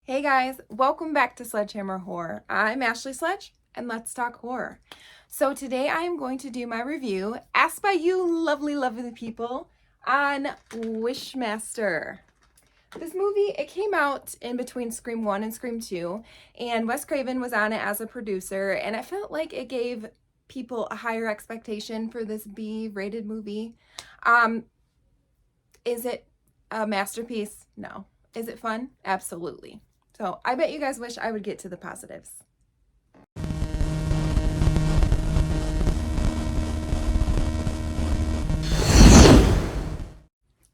Hey guys, welcome back to Sledgehammer Horror. I'm Ashley Sledge, and let's talk horror. So today I am going to do my review, asked by you lovely, lovely people, on Wishmaster. This movie, it came out in between Scream 1 and Scream 2, and Wes Craven was on it as a producer, and I felt like it gave people a higher expectation for this B-rated movie. Is it a masterpiece? No. Is it fun? Absolutely. So I bet you guys wish I would get to the positives.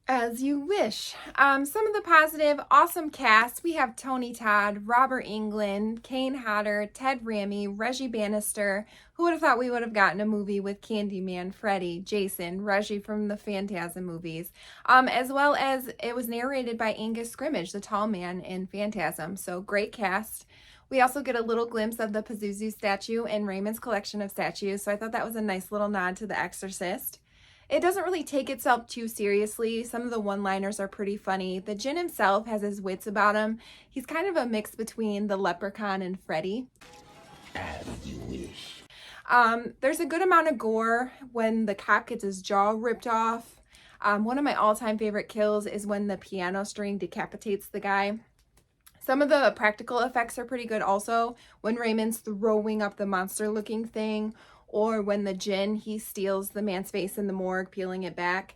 As you wish. Some of the positive, awesome cast. We have Tony Todd, Robert Englund, Kane Hodder, Ted Raimi, Reggie Bannister. Who would have thought we would have gotten a movie with Candyman, Freddy, Jason, Reggie from the Phantasm movies, as well as it was narrated by Angus Scrimmage, the tall man in Phantasm. So great cast. We also get a little glimpse of the Pazuzu statue in Raymond's collection of statues. So I thought that was a nice little nod to The Exorcist. It doesn't really take itself too seriously. Some of the one-liners are pretty funny. The Djinn himself has his wits about him. He's kind of a mix between the Leprechaun and Freddy. As you wish. There's a good amount of gore when the cop gets his jaw ripped off. One of my all-time favorite kills is when the piano string decapitates the guy. Some of the practical effects are pretty good also, when Raymond's throwing up the monster-looking thing, or when the Djinn, he steals the man's face in the morgue, peeling it back.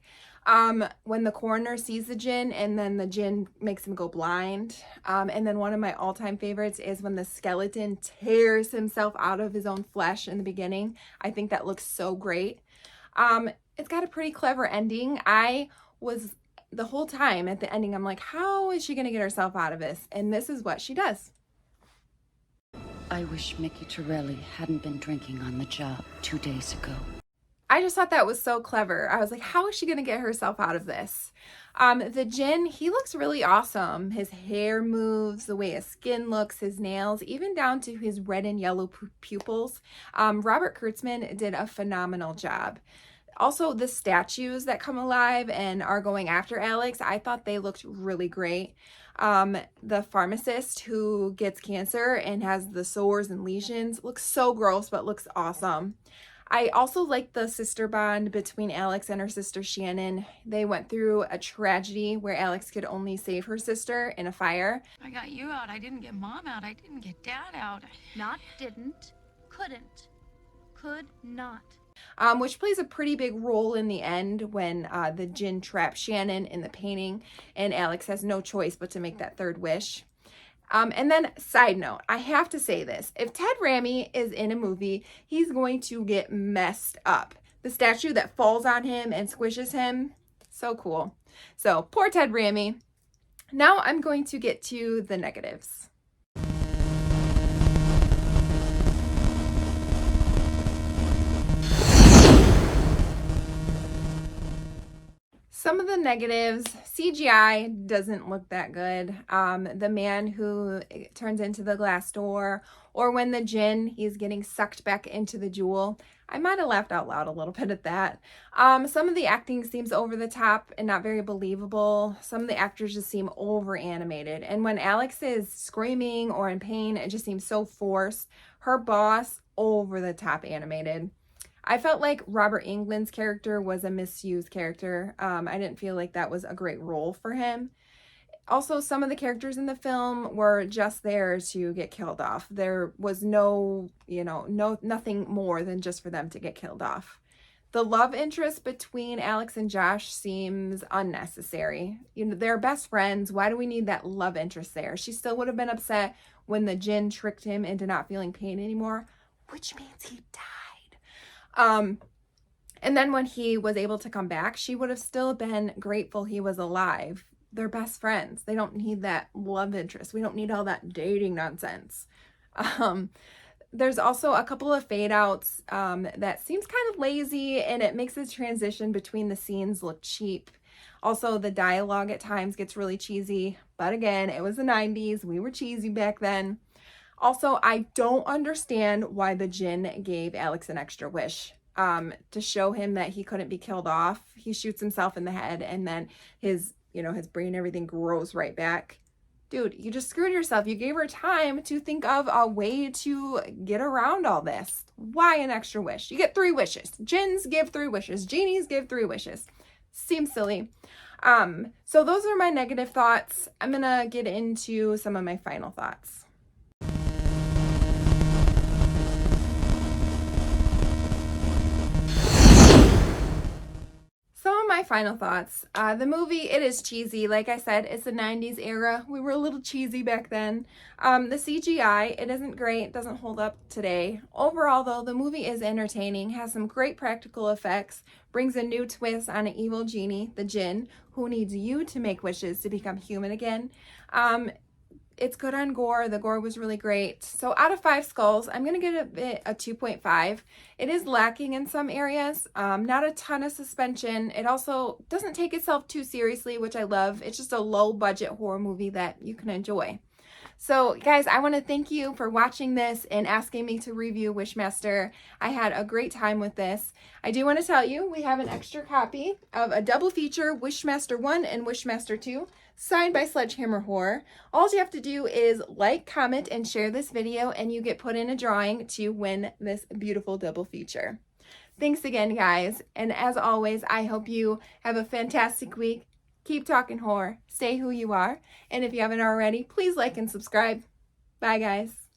When the coroner sees the Djinn and then the Djinn makes him go blind. And then one of my all-time favorites is when the skeleton tears himself out of his own flesh in the beginning. I think that looks so great. It's got a pretty clever ending. I was, the whole time at the ending, I'm like, how is she going to get herself out of this? And this is what she does. I wish Mickey Torelli hadn't been drinking on the job 2 days ago. I just thought that was so clever. I was like, how is she going to get herself out of this? The Djinn, he looks really awesome. His hair moves, the way his skin looks, his nails, even down to his red and yellow pupils. Robert Kurtzman did a phenomenal job. Also, the statues that come alive and are going after Alex, I thought they looked really great. The pharmacist who gets cancer and has the sores and lesions looks so gross, but looks awesome. I also like the sister bond between Alex and her sister Shannon. They went through a tragedy where Alex could only save her sister in a fire. I got you out. I didn't get Mom out. I didn't get Dad out. Not didn't, couldn't, could not. Which plays a pretty big role in the end when the Djinn traps Shannon in the painting and Alex has no choice but to make that third wish. And then, side note, I have to say this. If Ted Raimi is in a movie, he's going to get messed up. The statue that falls on him and squishes him, so cool. So, poor Ted Raimi. Now I'm going to get to the negatives. Some of the negatives, CGI doesn't look that good. The man who turns into the glass door, or when the Djinn, he's getting sucked back into the jewel. I might have laughed out loud a little bit at that. Some of the acting seems over the top and not very believable. Some of the actors just seem over animated. And when Alex is screaming or in pain, it just seems so forced. Her boss, over the top animated. I felt like Robert Englund's character was a misused character. I didn't feel like that was a great role for him. Also, some of the characters in the film were just there to get killed off. There was nothing more than just for them to get killed off. The love interest between Alex and Josh seems unnecessary. They're best friends. Why do we need that love interest there? She still would have been upset when the Djinn tricked him into not feeling pain anymore, which means he died. And then when he was able to come back, she would have still been grateful he was alive. They're best friends. They don't need that love interest. We don't need all that dating nonsense. There's also a couple of fade outs that seems kind of lazy, and it makes the transition between the scenes look cheap. Also, the dialogue at times gets really cheesy, but again, it was the 90s. We were cheesy back then. Also, I don't understand why the Djinn gave Alex an extra wish. To show him that he couldn't be killed off. He shoots himself in the head and then his brain, everything grows right back. Dude, you just screwed yourself. You gave her time to think of a way to get around all this. Why an extra wish? You get 3 wishes. Jinns give 3 wishes. Genies give 3 wishes. Seems silly. So those are my negative thoughts. I'm gonna get into some of my final thoughts. Some of my final thoughts. The movie, it is cheesy. Like I said, it's the 90s era. We were a little cheesy back then. The CGI, it isn't great. Doesn't hold up today. Overall, though, the movie is entertaining. Has some great practical effects. Brings a new twist on an evil genie, the Jinn, who needs you to make wishes to become human again. It's good on gore. The gore was really great. So out of 5 skulls, I'm going to give it a 2.5. It is lacking in some areas. Not a ton of suspension. It also doesn't take itself too seriously, which I love. It's just a low budget horror movie that you can enjoy. So guys, I want to thank you for watching this and asking me to review Wishmaster. I had a great time with this. I do want to tell you, we have an extra copy of a double feature, Wishmaster 1 and Wishmaster 2, signed by Sledgehammer Horror. All you have to do is like, comment, and share this video, and you get put in a drawing to win this beautiful double feature. Thanks again, guys. And as always, I hope you have a fantastic week. Keep talking horror. Stay who you are. And if you haven't already, please like and subscribe. Bye, guys.